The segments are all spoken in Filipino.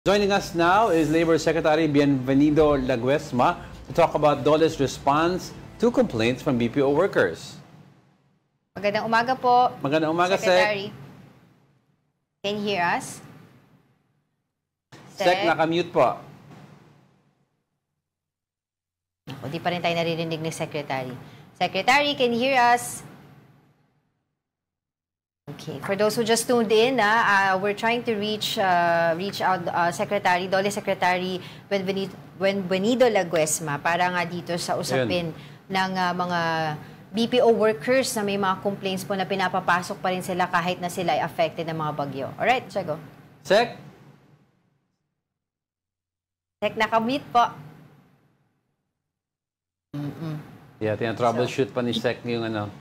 Joining us now is Labor Secretary Bienvenido Laguesma to talk about DOLE's response to complaints from BPO workers. Magandang umaga po. Magandang umaga, Secretary. Can you hear us? Sec, nakamute po. Hindi pa rin tayo naririnig ni Secretary. Secretary, can you hear us? Okay. For those who just tuned in, we're trying to reach out Secretary, DOLE Secretary Bienvenido Laguesma para nga dito sa usapin ng mga BPO workers na may mga complaints po na pinapapasok pa rin sila kahit na sila ay affected ng mga bagyo. Alright, Chago. Sec? Sec, nakamute po. Yeah, troubleshoot pa ni Sec yung ano.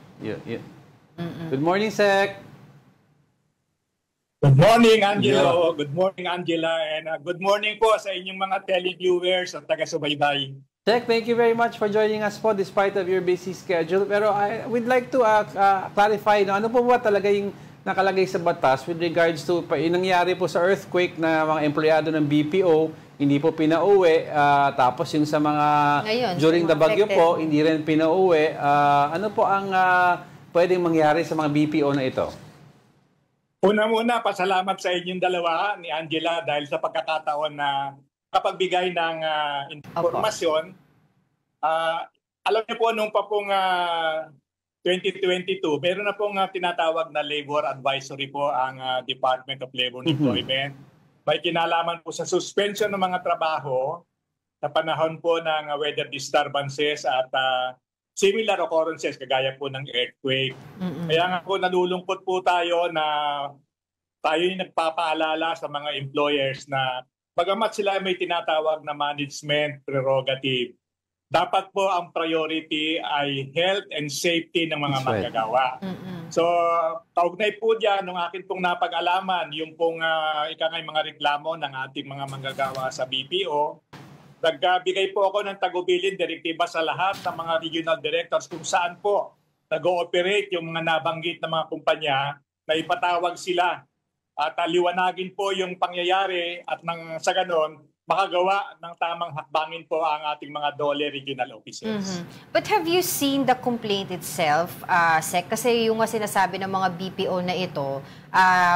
Good morning, Sec. Good morning, Angelo. Yeah. Good morning, Angela. And good morning po sa inyong mga televiewers at taga-subaybay. Sec, thank you very much for joining us po despite of your busy schedule. Pero I would like to clarify, no, ano po ba talaga yung nakalagay sa batas with regards to yung nangyari po sa earthquake na mga empleyado ng BPO, hindi po pinauwi. Tapos yung sa mga ngayon, during the bagyo po, hindi rin pinauwi. Ano po ang pwedeng mangyari sa mga BPO na ito? Una-muna, pasalamat sa inyong dalawa ni Angela dahil sa pagkakataon na kapagbigay ng informasyon. Alam niyo po, nung pa pong 2022, meron na pong tinatawag na labor advisory po ang Department of Labor and Employment. May kinalaman po sa suspension ng mga trabaho sa panahon po ng weather disturbances at similar occurrences kagaya po ng earthquake. Kaya nga po nalulungkot po tayo na tayo yung nagpapaalala sa mga employers na bagamat sila may tinatawag na management prerogative, dapat po ang priority ay health and safety ng mga manggagawa. So, kaugnay po dyan, nung akin pong napag-alaman, yung pong ikangay mga reklamo ng ating mga manggagawa sa BPO, nagbigay po ako ng tagubilin direktiba sa lahat ng mga regional directors kung saan po nag-ooperate yung mga nabanggit na mga kumpanya na ipatawag sila at liwanagin po yung pangyayari at sa ganon, makagawa ng tamang hakbangin po ang ating mga DOLE regional officers. But have you seen the complaint itself, Sec? Kasi yung sinasabi ng mga BPO na ito,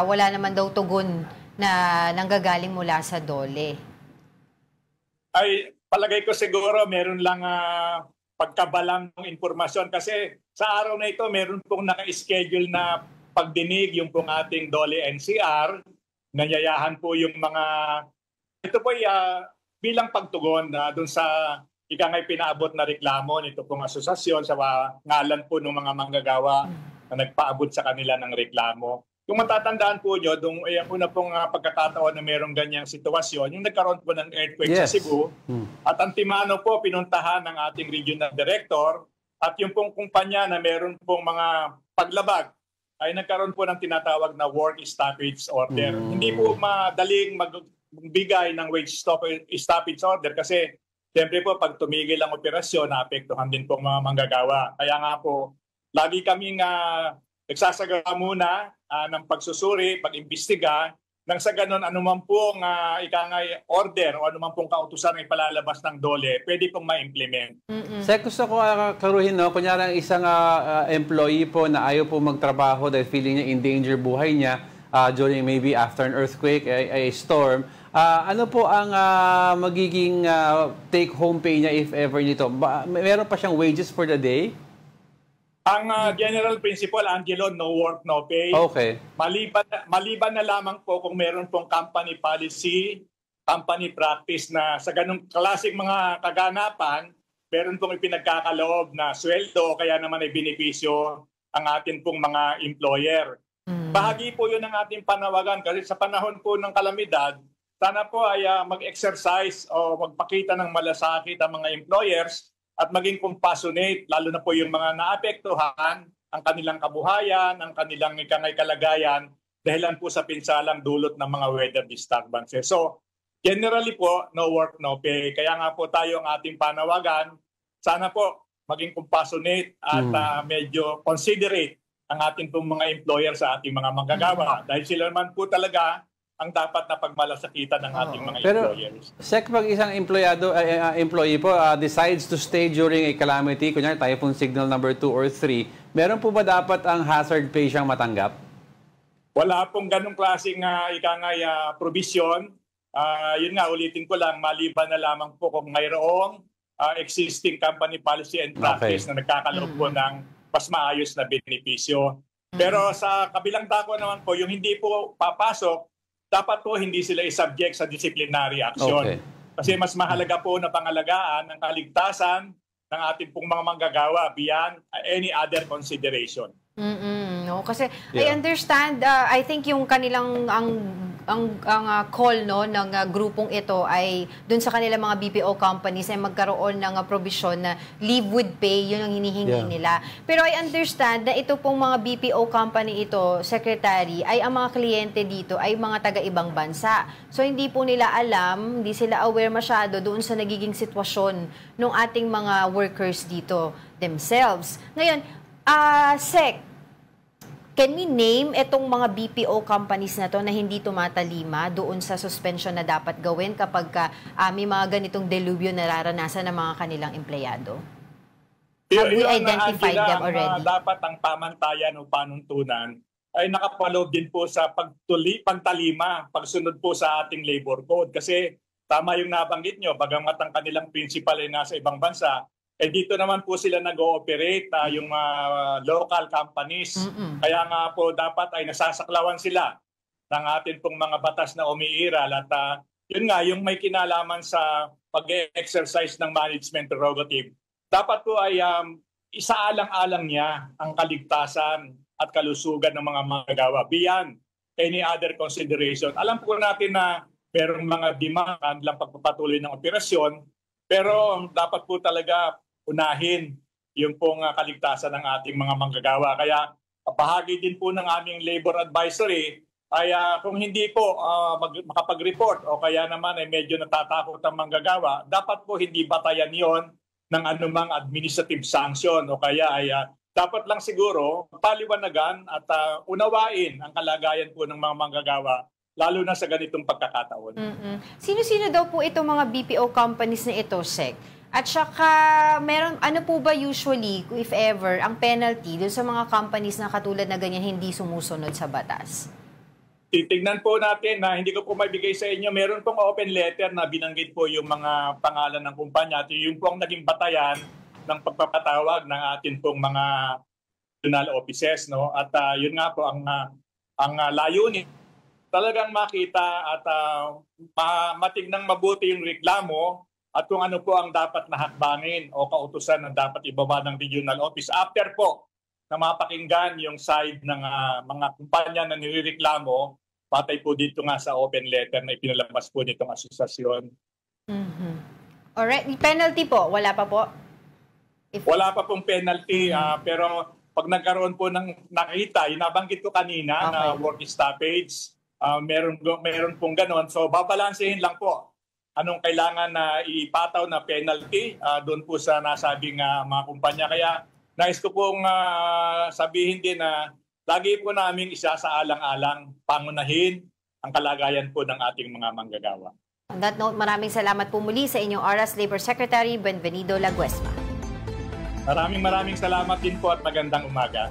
wala naman daw tugon na nanggagaling mula sa DOLE. Ay, palagay ko siguro meron lang pagkabalang ng informasyon kasi sa araw na ito meron pong naka-schedule na pagdinig yung pong ating DOLE NCR. Nanyayahan po yung mga, ito po bilang pagtugon doon sa ikangay pinaabot na reklamo nito pong asosasyon sa ngalan po ng mga manggagawa na nagpaabot sa kanila ng reklamo. Kung matatandaan po nyo, una pong pagkakataon na mayroong ganyang sitwasyon, yung nagkaroon po ng earthquake sa Cebu, at antimano po pinuntahan ng ating regional director at yung pong kumpanya na mayroon pong mga paglabag ay nagkaroon po ng tinatawag na work stoppage order. Hindi po madaling magbigay ng wage stoppage order kasi siyempre po pag tumigil ang operasyon, naapektuhan din po mga manggagawa. Kaya nga po, lagi kaming nagsasagawa muna ng pagsusuri, pag-imbestiga, nang sa ganun anuman pong ikangay order o anuman pong kautusan ng ipalalabas ng DOLE, pwede pong ma-implement. Sec, gusto ko karuhin, no? Kunyari ang isang employee po na ayaw po magtrabaho dahil feeling niya in danger buhay niya during maybe after an earthquake, a storm. Ano po ang magiging take-home pay niya if ever nito? Meron pa siyang wages for the day? Ang general principle, Angelo, no work, no pay. Okay. Maliban na lamang po kung meron pong company policy, company practice na sa ganung klaseng mga kaganapan, meron pong ipinagkakaloob na sweldo o kaya naman ay benepisyo ang atin pong mga employer. Bahagi po yun ng ating panawagan kasi sa panahon po ng kalamidad, sana po ay mag-exercise o magpakita ng malasakit ang mga employers at maging compassionate, lalo na po yung mga naapektuhan, ang kanilang kabuhayan, ang kanilang kalagayan, dahilan po sa pinsalang dulot ng mga weather disturbances. So, generally po, no work, no pay. Kaya nga po tayo ang ating panawagan, sana po maging compassionate at medyo considerate ang ating pong mga employer sa ating mga manggagawa. Dahil sila naman po talaga ang dapat na pagmalasakitan ng ating mga Pero, employers. Sec, pag isang employee po decides to stay during a calamity, kunyari typhoon signal number 2 or 3, meron po ba dapat ang hazard pay siyang matanggap? Wala pong ganong klaseng provision. Yun nga, ulitin ko lang, maliban na lamang po kung mayroong existing company policy and practice na nagkakaloob po ng mas maayos na benepisyo. Pero sa kabilang dako naman po, yung hindi po papasok, dapat po hindi sila i-subject sa disciplinary action. Okay. Kasi mas mahalaga po na pangalagaan ang kaligtasan ng ating pong mga manggagawa beyond any other consideration. No, kasi I understand, I think yung kanilang call no ng grupong ito ay dun sa kanilang mga BPO companies ay magkaroon ng provision na leave with pay, yun ang hinihingi nila. Pero I understand na ito pong mga BPO company ito, Secretary, ay ang mga kliyente dito ay mga taga-ibang bansa. So hindi po nila alam, hindi sila aware masyado doon sa nagiging sitwasyon ng ating mga workers dito themselves. Ngayon, Sec, can we name itong mga BPO companies na to na hindi tumatalima doon sa suspension na dapat gawin kapag may mga ganitong delubyo na nararanasan ng mga kanilang empleyado? Have we identified them already? Dapat ang pamantayan o panuntunan ay nakapaloob din po sa pagtalima, pagsunod po sa ating labor code. Kasi tama yung nabanggit nyo, bagamat ang kanilang principal ay nasa ibang bansa, dito naman po sila nag-ooperate, yung local companies. Kaya nga po dapat ay nasasaklawan sila ng atin pong mga batas na umiiral. At yun nga, yung may kinalaman sa pag-exercise ng management prerogative, dapat po ay isaalang-alang niya ang kaligtasan at kalusugan ng mga manggagawa beyond any other consideration. Alam po natin na merong mga demand lang pagpapatuloy ng operasyon, pero dapat po talaga unahin yung pong kaligtasan ng ating mga manggagawa. Kaya bahagi din po ng aming labor advisory ay kung hindi po makapag-report o kaya naman ay medyo natatakot ang manggagawa, dapat po hindi batayan yon ng anumang administrative sanction o kaya ay dapat lang siguro paliwanagan at unawain ang kalagayan po ng mga manggagawa lalo na sa ganitong pagkakataon. Sino-sino daw po itong mga BPO companies na ito, Sec? At saka, ano po ba usually, if ever, ang penalty doon sa mga companies na katulad na ganyan hindi sumusunod sa batas? Titignan po natin na hindi ko po maibigay sa inyo. Meron pong open letter na binanggit po yung mga pangalan ng kumpanya at yung pong naging batayan ng pagpapatawag ng atin pong mga regional offices. No? At yun nga po ang layunin. Talagang makita at matignang mabuti yung reklamo at kung ano po ang dapat na hakbangin o kautusan na dapat ibaba ng regional office. After po na mapakinggan yung side ng mga kumpanya na nireklamo, patay po dito nga sa open letter na ipinalabas po nitong asosasyon. Alright, penalty po, wala pa po? Wala pa pong penalty, pero pag nagkaroon po ng nakita, yung nabanggit ko kanina na work stoppage, meron pong ganon. So babalansehin lang po anong kailangan na ipataw na penalty doon po sa nasabing mga kumpanya. Kaya nais ko pong sabihin din na lagi po namin isa sa alang-alang pangunahin ang kalagayan po ng ating mga manggagawa. On that note, maraming salamat po muli sa inyong oras, Labor Secretary Buenvenido Laguesma. Maraming salamat din po at magandang umaga.